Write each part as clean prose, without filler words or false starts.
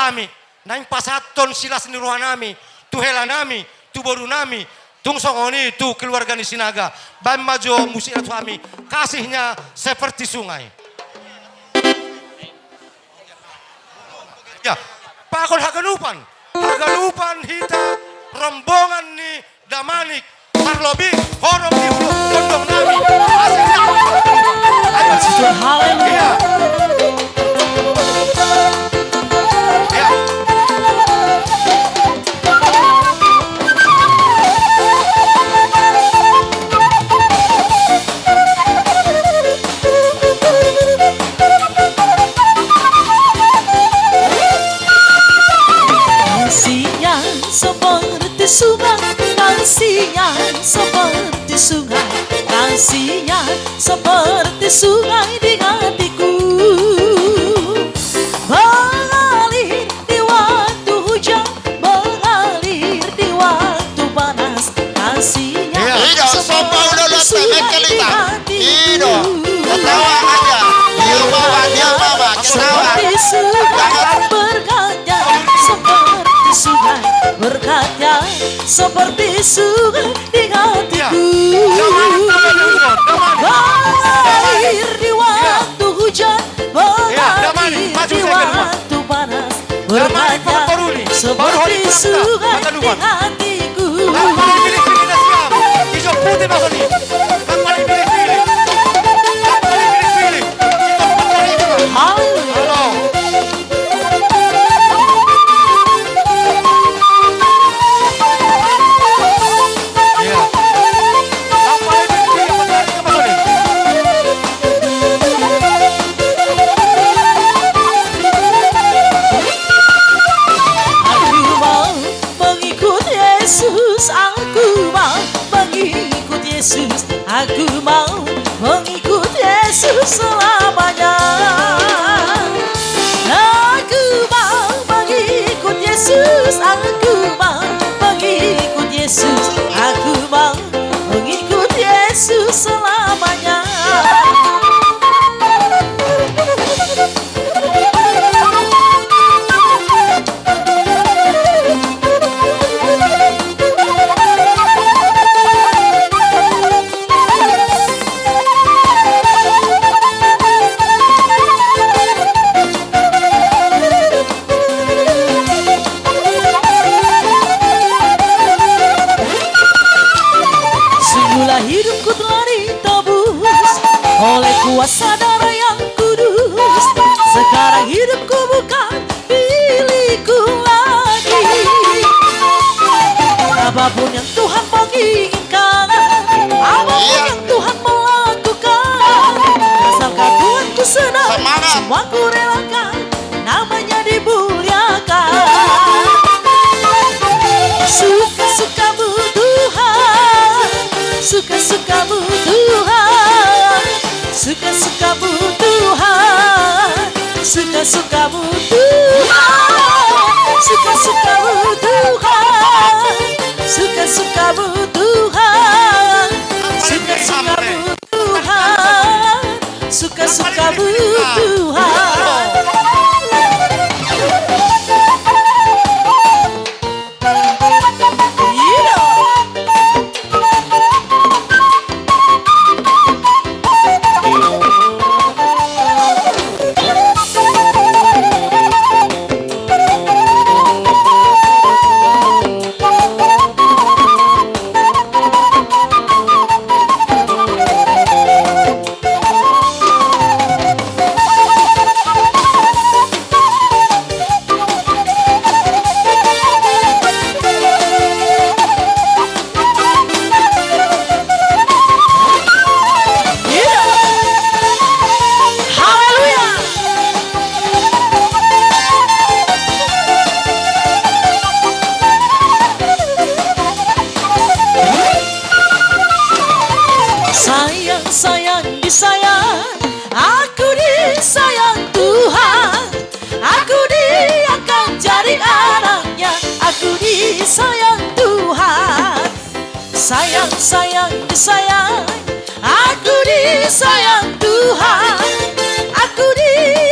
hami. Naing pasaton sila seni rohanami. Tu helanami, tu borunami. Tung songoni tu keluarga ni Sinaga. Bam majo musira suami. Kasihnya seperti sungai. Ya, pakon hagalupan. Hagalupan hita rombongan ni Damanik. Parlobi horom di ulu gondong nami. Haleluya. Seperti sungai, kasihnya seperti sungai, kasihnya seperti sungai di hatiku. Mengalir di waktu hujan, mengalir di waktu panas, kasihnya seperti sungai di hatiku. Seperti sungai berkatnya, seperti sungai berkatnya, seperti sungai di hatiku. Mengalir di waktu hujan, mengalir di waktu panas, berkatnya seperti sungai di hatiku. Aku mau mengikut Yesus selamanya. Aku mau mengikut Yesus. Aku mau mengikut Yesus. Aku mau mengikut Yesus selamanya. Hidupku telah ditebus oleh kuasa darah yang kudus. Sekarang hidupku bukan milikku lagi. Apapun yang Tuhan menginginkan, apapun yang Tuhan melakukan, asalkan Tuhan ku senang, semua ku relakan, namanya dimuliakan. Suka-sukamu Tuhan, suka-sukamu Tuhan, suka-sukamu Tuhan, suka-sukamu Tuhan, suka-sukamu Tuhan, suka-sukamu Tuhan, suka-sukamu Tuhan, suka-sukamu Tuhan. Sayang disayang, aku disayang Tuhan. Aku akan jadi anaknya, aku disayang Tuhan. Sayang disayang, aku disayang Tuhan. Aku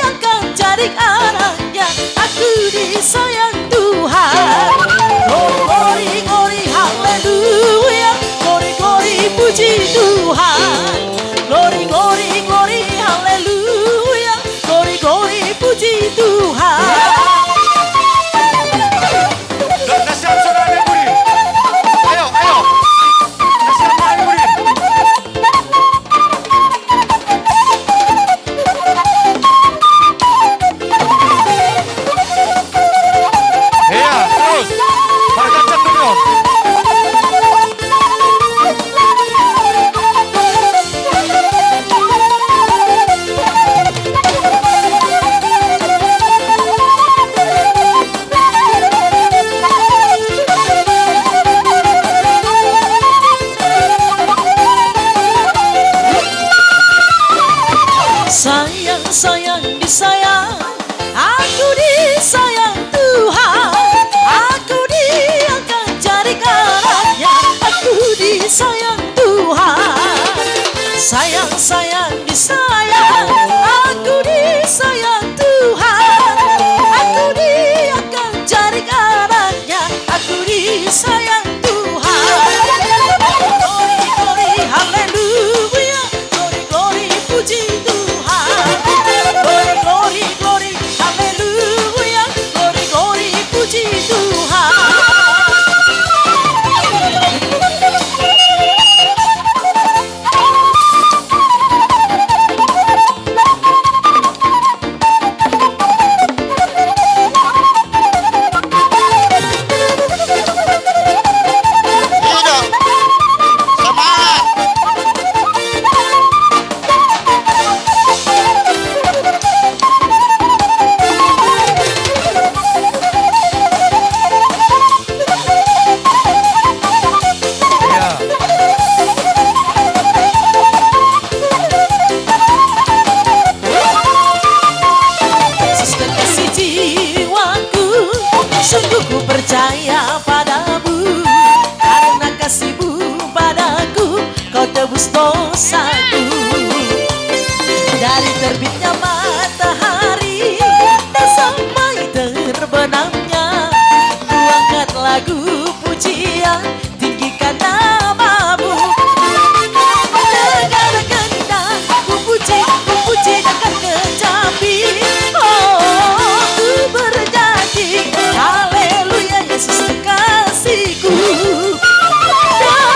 akan jadi anaknya, aku disayang Tuhan. Glory, glory, haleluya. Glory, glory, puji Tuhan. Glory, glory, glory, haleluya. Glory, glory, puji Tuhan. Nasihat saudara Budi. Ayo, ayo. Nasihat saudara Budi. Iya, terus. Warga cenderung. Sayang, sayang, disayang. Aku disayang Tuhan. Aku diangkat jari kanannya. Aku disayang Tuhan. Sayang, sayang, disayang. Aku disayang Tuhan. Aku diangkat jari kanannya. Aku disayang Tuhan. Glory, glory, haleluya. Glory, glory, puji Tuhan. Glory, glory, glory, haleluya. Glory, glory, puji Tuhan. Hidup. Semangat. Iya. Yesus kekasih jiwaku, sungguh ku percaya padamu. Karena kasihmu padaku, kau tebus dosaku. Dari terbitnya matahari dan sampai terbenamnya, ku angkat lagu pujian, tinggikan namamu. Negara gendang, ku puji dengan kecapi. Oh, ku berjanji, haleluya, Yesus kekasihku.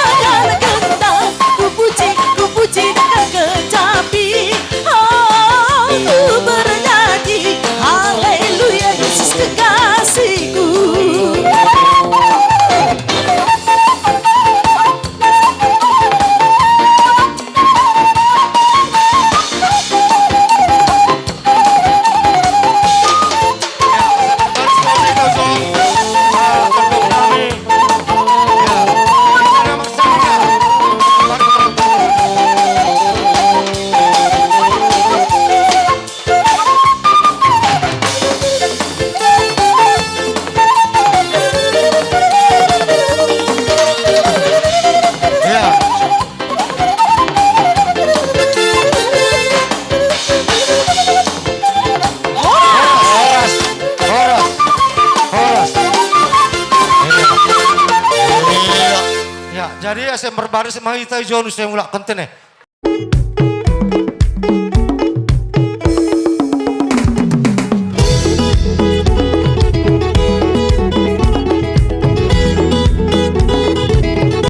Negara gendang, ku puji dengan kecapi. Oh, ku berjanji, haleluya, Yesus kekasihku. Baris polisi kosong. Gerbong kami. Ya. Ini nama saya. Ya. Horas. Horas. Horas. Iya. Ya, jadi saya berbaris mahita Jonus yang mulak konten